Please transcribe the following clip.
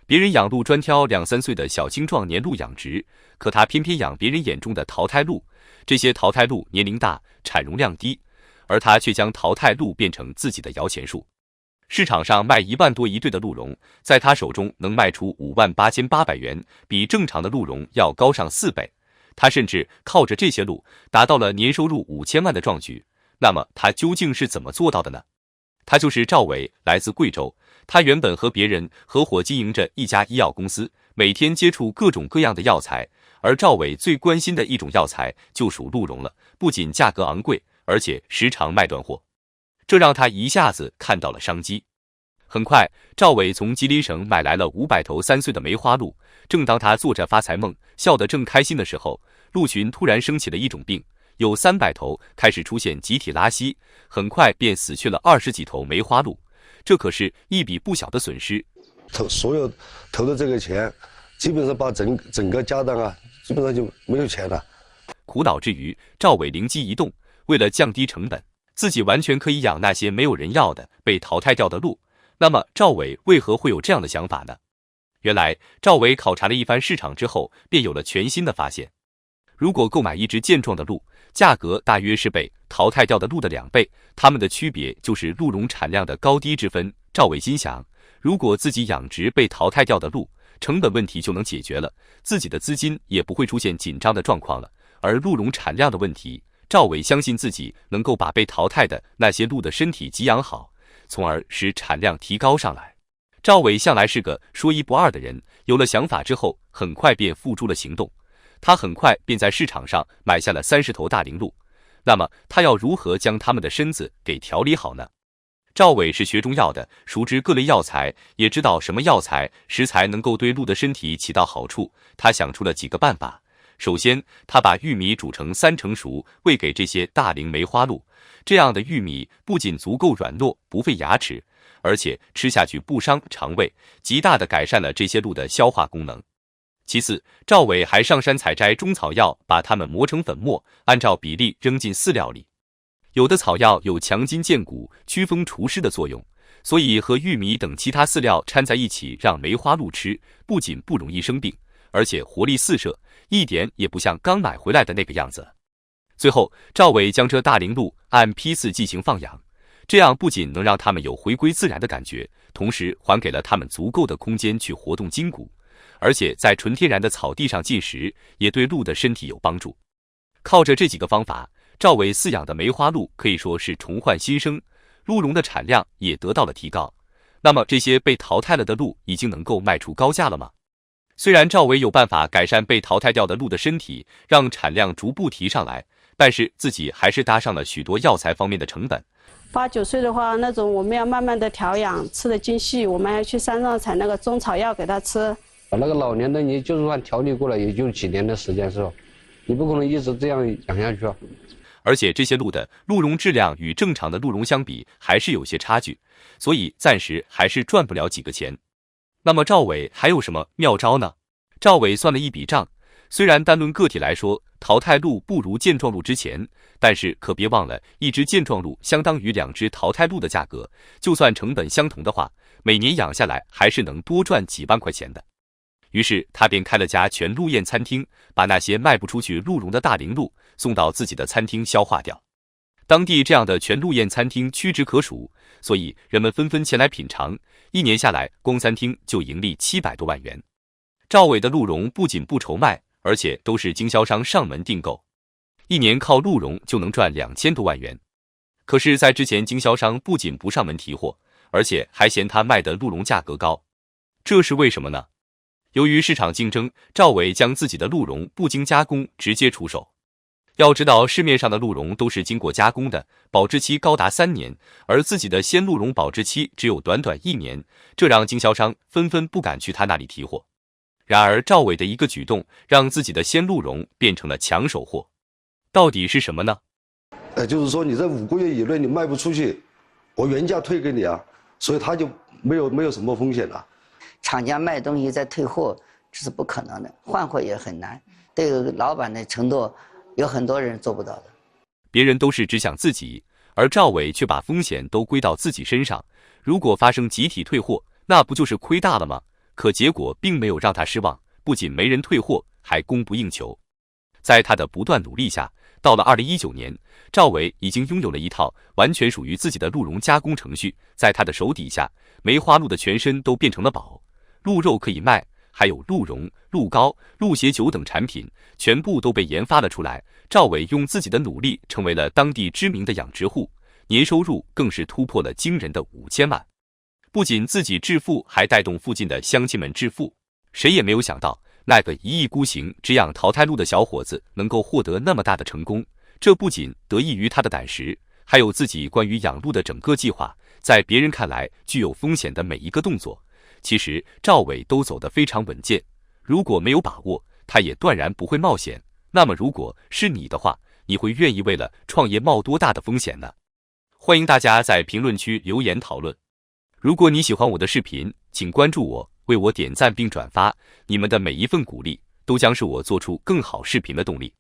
别人养鹿专挑2、3岁的小青壮年鹿养殖，可他偏偏养别人眼中的淘汰鹿。这些淘汰鹿年龄大，产容量低，而他却将淘汰鹿变成自己的摇钱树。市场上卖1万多一对的鹿茸，在他手中能卖出58800元，比正常的鹿茸要高上4倍。他甚至靠着这些鹿达到了年收入5000万的壮举。那么他究竟是怎么做到的呢？他就是赵伟，来自贵州。他原本和别人合伙经营着一家医药公司，每天接触各种各样的药材，而赵伟最关心的一种药材就属鹿茸了，不仅价格昂贵，而且时常卖断货，这让他一下子看到了商机。很快，赵伟从吉林省买来了500头3岁的梅花鹿。正当他做着发财梦，笑得正开心的时候，鹿群突然生起了一种病，有300头开始出现集体拉稀，很快便死去了20几头梅花鹿。这可是一笔不小的损失。所有投的这个钱，基本上把整个家当基本上就没有钱了。苦恼之余，赵伟灵机一动，为了降低成本，自己完全可以养那些没有人要的、被淘汰掉的鹿。那么赵伟为何会有这样的想法呢？原来赵伟考察了一番市场之后，便有了全新的发现。如果购买一只健壮的鹿，价格大约是被淘汰掉的鹿的2倍，它们的区别就是鹿茸产量的高低之分。赵伟心想，如果自己养殖被淘汰掉的鹿，成本问题就能解决了，自己的资金也不会出现紧张的状况了。而鹿茸产量的问题，赵伟相信自己能够把被淘汰的那些鹿的身体给养好，从而使产量提高上来。赵伟向来是个说一不二的人，有了想法之后，很快便付诸了行动。他很快便在市场上买下了30头大龄鹿。那么他要如何将它们的身子给调理好呢？赵伟是学中药的，熟知各类药材，也知道什么药材食材能够对鹿的身体起到好处。他想出了几个办法。首先，他把玉米煮成3成熟，喂给这些大龄梅花鹿。这样的玉米不仅足够软糯，不费牙齿，而且吃下去不伤肠胃，极大地改善了这些鹿的消化功能。其次，赵伟还上山采摘中草药，把它们磨成粉末，按照比例扔进饲料里。有的草药有强筋健骨、祛风除湿的作用，所以和玉米等其他饲料掺在一起让梅花鹿吃，不仅不容易生病，而且活力四射，一点也不像刚买回来的那个样子。最后，赵伟将这大龄鹿按批次进行放养，这样不仅能让它们有回归自然的感觉，同时还给了它们足够的空间去活动筋骨，而且在纯天然的草地上进食，也对鹿的身体有帮助。靠着这几个方法，赵伟饲养的梅花鹿可以说是重焕新生，鹿茸的产量也得到了提高。那么这些被淘汰了的鹿已经能够卖出高价了吗？虽然赵伟有办法改善被淘汰掉的鹿的身体，让产量逐步提上来，但是自己还是搭上了许多药材方面的成本。8、9岁的话，那种我们要慢慢的调养，吃的精细，我们还要去山上采那个中草药给它吃。那个老年的你就算调理过了，也就几年的时间是吧？你不可能一直这样养下去啊。而且这些鹿的鹿茸质量与正常的鹿茸相比还是有些差距，所以暂时还是赚不了几个钱。那么赵伟还有什么妙招呢？赵伟算了一笔账，虽然单论个体来说，淘汰鹿不如健壮鹿值钱，但是可别忘了，一只健壮鹿相当于2只淘汰鹿的价格，就算成本相同的话，每年养下来还是能多赚几万块钱的。于是他便开了家全鹿宴餐厅，把那些卖不出去鹿茸的大龄鹿送到自己的餐厅消化掉。当地这样的全鹿宴餐厅屈指可数，所以人们纷纷前来品尝。1年下来，光餐厅就盈利700多万元。赵伟的鹿茸不仅不愁卖，而且都是经销商上门订购，1年靠鹿茸就能赚2000多万元。可是在之前，经销商不仅不上门提货，而且还嫌他卖的鹿茸价格高。这是为什么呢？由于市场竞争，赵伟将自己的鹿茸不经加工直接出售。要知道，市面上的鹿茸都是经过加工的，保质期高达3年，而自己的鲜鹿茸保质期只有短短1年，这让经销商纷纷不敢去他那里提货。然而赵伟的一个举动，让自己的鲜鹿茸变成了抢手货。到底是什么呢？就是说你在5个月以内你卖不出去，我原价退给你啊，所以他就没有什么风险了。厂家卖东西再退货，这是不可能的，换货也很难。对老板的承诺，有很多人做不到的。别人都是只想自己，而赵伟却把风险都归到自己身上。如果发生集体退货，那不就是亏大了吗？可结果并没有让他失望，不仅没人退货，还供不应求。在他的不断努力下，到了2019年，赵伟已经拥有了一套完全属于自己的鹿茸加工程序，在他的手底下，梅花鹿的全身都变成了宝，鹿肉可以卖，还有鹿茸、鹿膏、鹿血酒等产品，全部都被研发了出来。赵伟用自己的努力成为了当地知名的养殖户，年收入更是突破了惊人的5000万。不仅自己致富，还带动附近的乡亲们致富。谁也没有想到，那个一意孤行只养淘汰鹿的小伙子能够获得那么大的成功。这不仅得益于他的胆识，还有自己关于养鹿的整个计划。在别人看来具有风险的每一个动作，其实赵伟都走得非常稳健。如果没有把握，他也断然不会冒险。那么如果是你的话，你会愿意为了创业冒多大的风险呢？欢迎大家在评论区留言讨论。如果你喜欢我的视频，请关注我，为我点赞并转发，你们的每一份鼓励都将是我做出更好视频的动力。